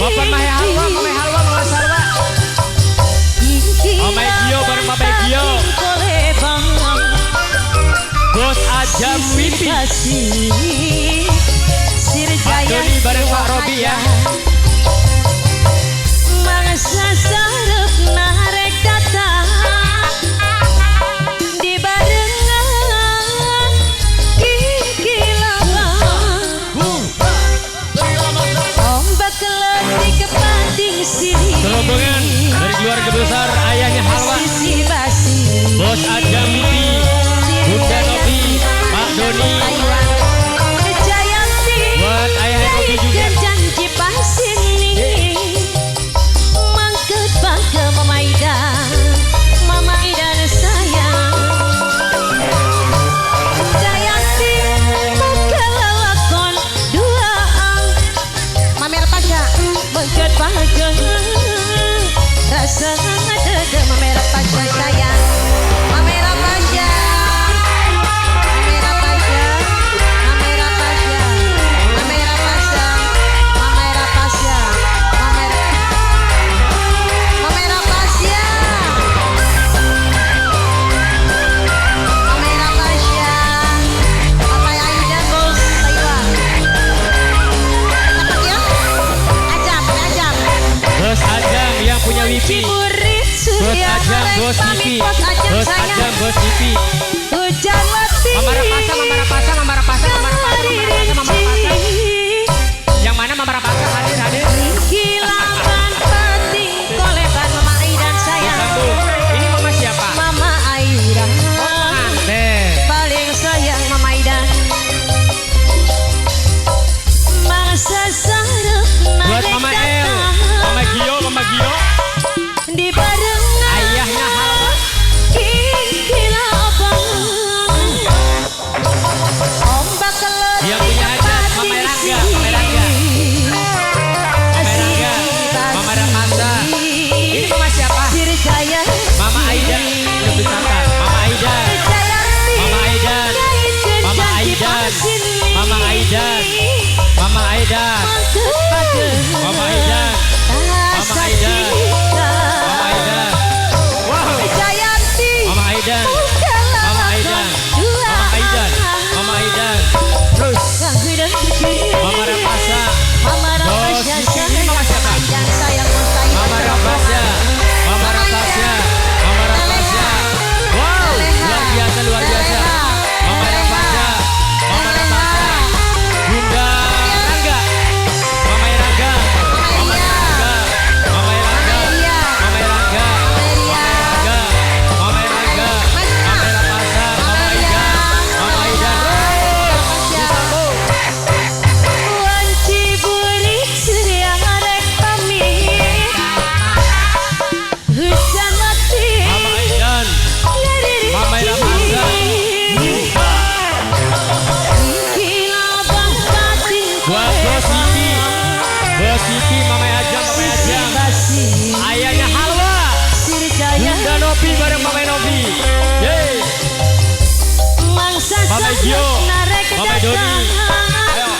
Bapak Mama Halwa, Mama Salwa. Mama Gio bareng Mama Gio. Bos Ajam Pipi. Pak Doni bareng Pak Robi ya. Mangsa sarep narek datang di barengan kiki lawang ombak letih kepating sini Rombongan dari keluarga besar ayahnya Halwa. Bos Ajam Pipi, Bunda Novi, Pak Doni. Buat ayah Robi juga. Janji pasin nih mangket bangke Mama Ida sayang Jayanti bakal lakon duaan Mamer Pasha mangket bangke rasa ngedege Mamer Pasha sayang Mamer Pasha Bos Ajam, Bos Pipi, Bos Ajam, Bos Pipi. Mama Rapasa, Mama Rapasa, Mama Rapasa, Mama Rapasa, Mama Rapasa, Mama Rapasa. Yang mana Mama Rapasa hadir? Kilapan penting koleban Mama Aidan sayang. Ini Mama siapa? Mama Aidan. Paling sayang Mama Aidan. Mangsa sarep buat Mama El, Mama Gio, Mama Gio. Di barengan ayahnya Halwa. Kikila abang ombak letih yang punya hajat Mama Rangga, Mama Rangga, Mama Rangga, Mama Rapasa. Ini Mama siapa? Mama Aidan, lebih santai. Mama Aidan, Mama Aidan, Mama Aidan, Mama Aidan, Mama Aidan, Mama Aidan, Mama Aidan. Mama Aidan, Mama Aidan, terus Mama Rapasa, Bos Pipi. Ini Mama siapa? Mama Rapasa, Mama Rapasa, Mama Rapasa. Wow, luar biasa, luar biasa. Mama Rapasa, Mama Rapasa, Bunda Rangga, Mama Rangga, Mama Rangga, Mama Rangga, Mama Rangga, Mama Rangga, Mama Rapasa, Mama Aidan, Mama Aidan. Disambung. Wanci burik seriang arek pamit hujan mati Mama Aidan, Mama Rapasa. Kilabang pating Buat Bos Pipi, Bos Pipi, Mama Ajam, Mama Ajam. Ayahnya Halwa, Bunda Novi bareng Mama Novi. Yeay. Mama Gio, Mama Doni. Ayo.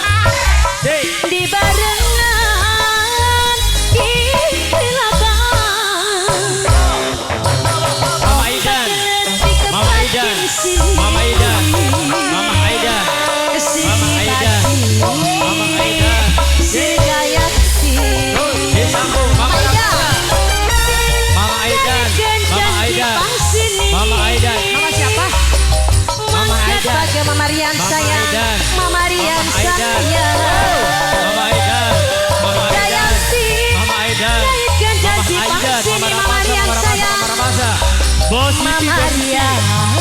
Yeay. di barengan kilabang Mama Aidan, Mama Aidan, Mama Aidan, Mama Aidan, Mama Aidan, Mama Aidan. Disambung. Mama Rapasa, Mama Aidan, Mama Aidan, Mama Aidan. Mama siapa? Mama Aidan, Mama Rian Mama sayang Aidan, Mama Rian Mama Aidan, sayang Mama Aidan, Mama Aidan, Mama Aidan, Mama Aidan, Mama Rapasa, Mama Rapasa, Mama Rapasa. Bos Pipi,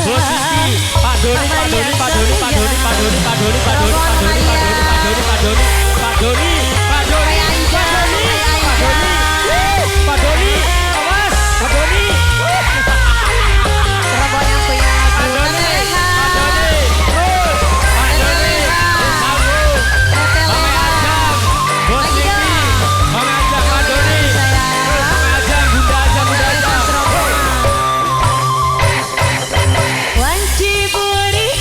Bos Pipi, Bos Pipi, Pak Doni, Pak Doni, Pak Doni, Pak Doni, Pak Doni, Pak Doni, Pak Doni, Pak Doni, Pak Doni, Pak Doni, Pak Doni, Pak Doni, Pak Doni, Pak Doni, Pak Doni, Pak Doni, awas, Pak Doni, Robo yang punya Pak Doni, Pak Doni, terus, Pak Doni, disambung. Mama Ajam, Bos Pipi, Mama Ajam, Pak Doni, terus Mama Ajam, Bunda Ajam, Bunda Ajam. Wanci burik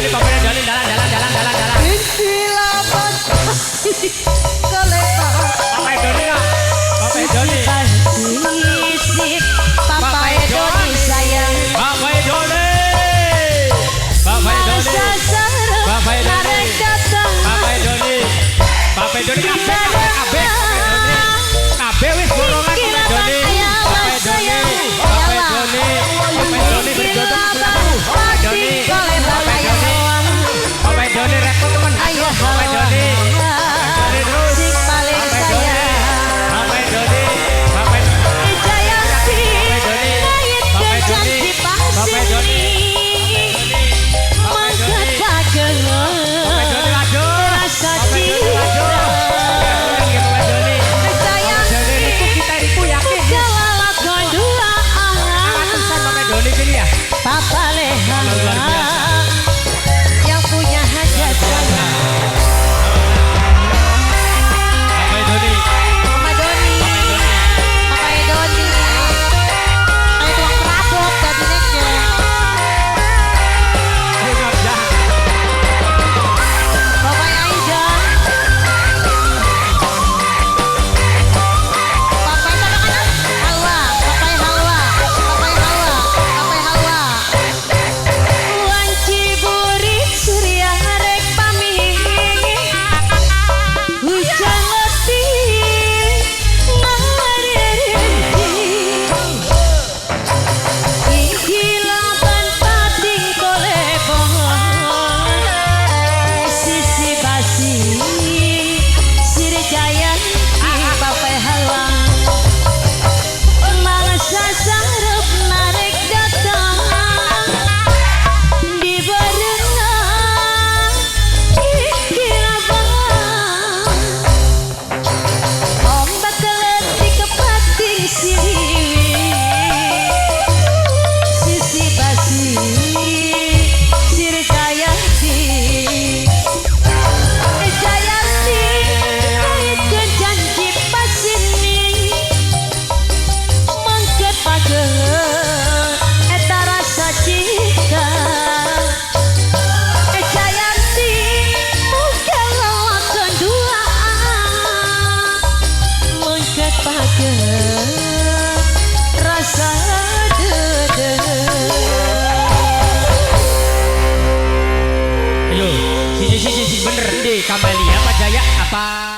Doni, Bapak Doni, jalan. Isilapan kelebar. Bapak Doni nak, Bapak Doni. Sisip Bapak Doni sayang. Bapak Doni. Bapak Doni. Masa sarap Bapak Doni. narek datang. Bapak Doni. Bapak Doni kabeh wis borongan Bapak Doni. Bapak Doni. Bapak Doni. Bapak Doni berjodoh dengan Bapak Doni. Bapak Doni repot teman. Bapak Doni. Bapak Doni terus. Bapak Doni. Bapak Doni. Bapak Doni. Bapak Doni. Bapak Doni. Papa Leha yang punya hajat saya. Bapak Doni. Mama Doni, Papa Doni, kayak tuang perabot kabinetnya. Papa Aida, Papa mana? Halwa, Papa Halwa, Papa Halwa, Papa Halwa. Wanci burit surya rek pamih, hujan letih ngarerenti. Hilapan pating kolebon, sisi basi siri jaya di Bapak Halwa. Mangsa sarep narek datang di barengan ikilabang. Ombak keletik kepating siriwi, sisi basi siri Jayanti. Jayanti ke janji pasini mangket pageh eta rasa cinta. Jayanti muga ngelakukan dua mangket pageh rasa dede. Ayo, sisi bener deh Kamalia apa Jaya apa